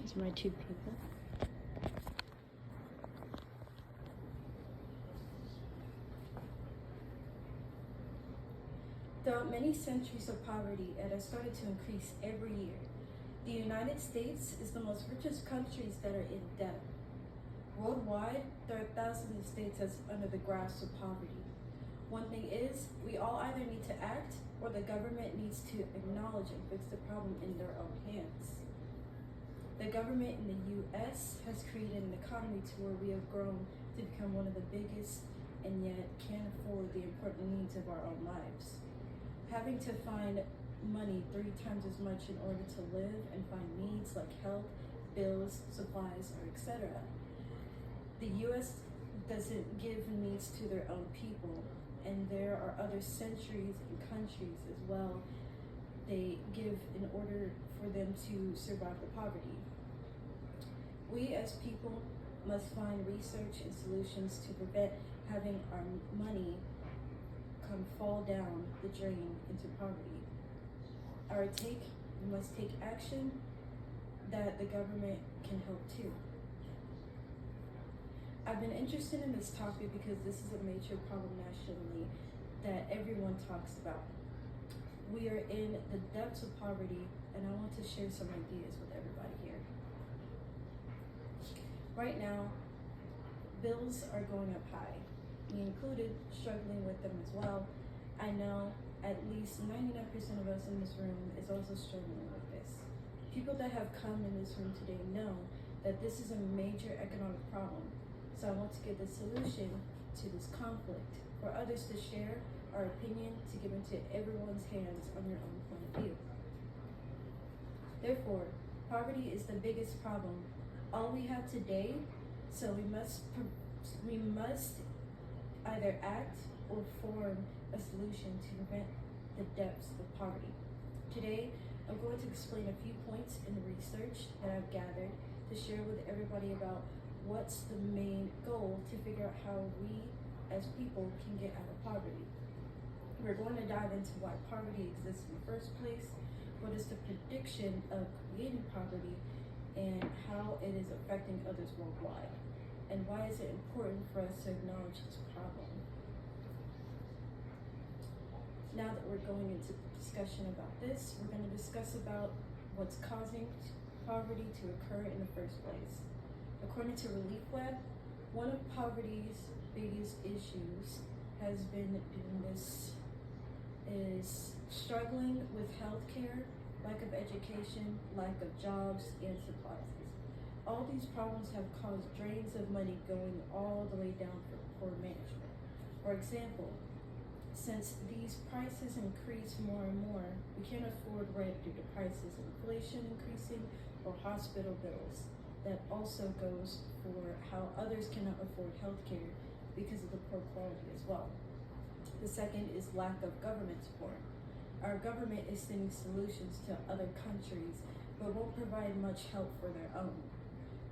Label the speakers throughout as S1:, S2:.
S1: These are my two people.
S2: Throughout many centuries of poverty, it has started to increase every year. The United States is the most richest countries that are in debt. Worldwide, there are thousands of states that's under the grasp of poverty. One thing is, we all either need to act or the government needs to acknowledge and fix the problem in their own hands. The government in the U.S. has created an economy to where we have grown to become one of the biggest and yet can't afford the important needs of our own lives. Having to find money 3 times as much in order to live and find needs like health, bills, supplies, or etc. The U.S. doesn't give needs to their own people, and there are other centuries and countries as well they give in order for them to survive the poverty. We as people must find research and solutions to prevent having our money come fall down the drain into poverty. We must take action that the government can help too. I've been interested in this topic because this is a major problem nationally that everyone talks about. We are in the depths of poverty, and I want to share some ideas with everybody here. Right now, bills are going up high, me included, struggling with them as well. I know at least 99% of us in this room is also struggling with this. People that have come in this room today know that this is a major economic problem. So I want to give the solution to this conflict for others to share our opinion, to give into everyone's hands on their own point of view. Therefore, poverty is the biggest problem. All we have today, so we must either act or form a solution to prevent the depths of poverty. Today, I'm going to explain a few points in the research that I've gathered to share with everybody about what's the main goal to figure out how we as people can get out of poverty. We're going to dive into why poverty exists in the first place, what is the prediction of creating poverty, and how it is affecting others worldwide, and why is it important for us to acknowledge this problem. Now that we're going into discussion about this, we're going to discuss about what's causing poverty to occur in the first place. According to Relief Web, one of poverty's biggest issues has been is struggling with healthcare, lack of education, lack of jobs, and supplies. All these problems have caused drains of money going all the way down for poor management. For example, since these prices increase more and more, we can't afford rent due to prices, inflation increasing, or hospital bills. That also goes for how others cannot afford healthcare because of the poor quality as well. The second is lack of government support. Our government is sending solutions to other countries, but won't provide much help for their own.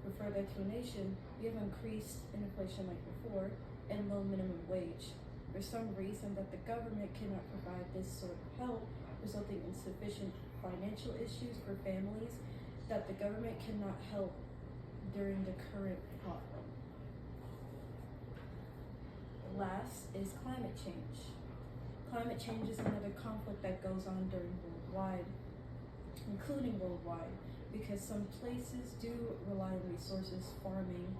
S2: For further explanation, we have increased inflation like before and low minimum wage. For some reason that the government cannot provide this sort of help, resulting in sufficient financial issues for families that the government cannot help during the current problem. Last is climate change. Climate change is another conflict that goes on including worldwide, because some places do rely on resources farming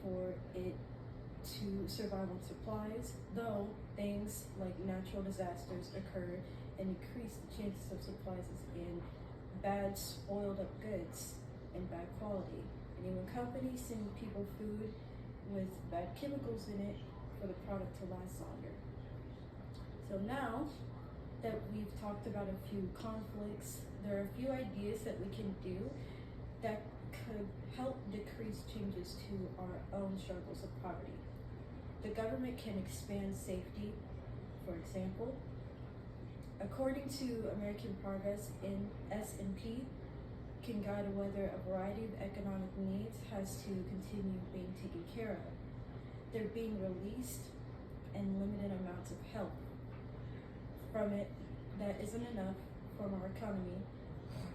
S2: for it to survive on supplies, though things like natural disasters occur and increase the chances of supplies in bad, spoiled up goods and bad quality. And even companies send people food with bad chemicals in it for the product to last longer. So now that we've talked about a few conflicts, there are a few ideas that we can do that could help decrease changes to our own struggles of poverty. The government can expand safety, for example. According to American Progress, in S&P can guide whether a variety of economic needs has to continue being taken care of. They're being released and limited amounts of help from it that isn't enough from our economy.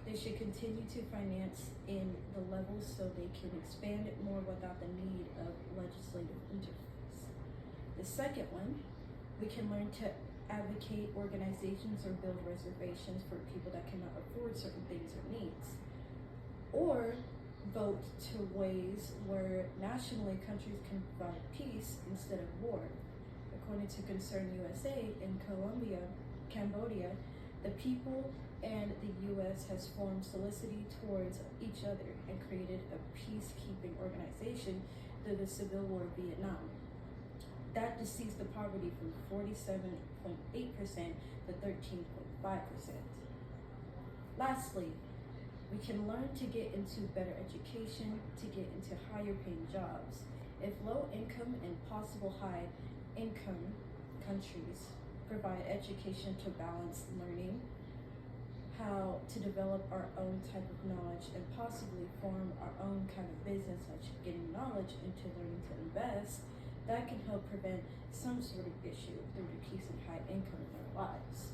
S2: They should continue to finance in the levels so they can expand it more without the need of legislative interference. The second one, we can learn to advocate organizations or build reservations for people that cannot afford certain things or needs. Or vote to ways where nationally countries can provide peace instead of war. According to Concern USA, in Cambodia, the people and the U.S. has formed solicitude towards each other and created a peacekeeping organization through the Civil War of Vietnam. That decreased the poverty from 47.8% to 13.5%. Lastly, we can learn to get into better education, to get into higher paying jobs. If low income and possible high income countries provide education to balance learning, how to develop our own type of knowledge and possibly form our own kind of business, like getting knowledge into learning to invest, that can help prevent some sort of issue through decreasing high income in our lives.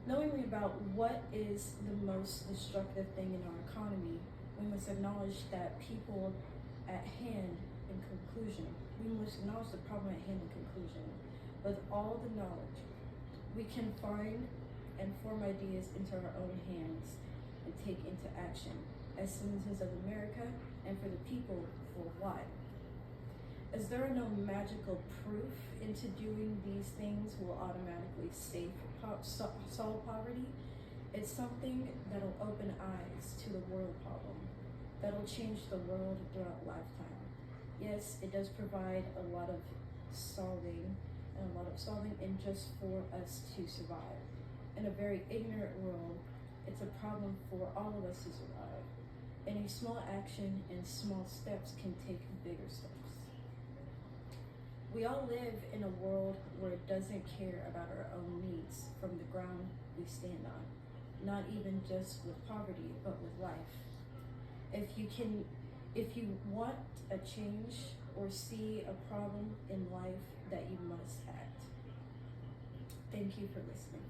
S2: Knowingly about what is the most destructive thing in our economy, we must acknowledge that people at hand in conclusion. We must acknowledge the problem at hand in conclusion. With all the knowledge, we can find and form ideas into our own hands and take into action as citizens of America and for the people worldwide. As there are no magical proof into doing these things will automatically solve poverty, it's something that'll open eyes to the world problem, that'll change the world throughout lifetime. Yes, it does provide a lot of solving and just for us to survive. In a very ignorant world, it's a problem for all of us to survive. Any small action and small steps can take bigger steps. We all live in a world where it doesn't care about our own needs from the ground we stand on, not even just with poverty, but with life. If you want a change or see a problem in life, that you must act. Thank you for listening.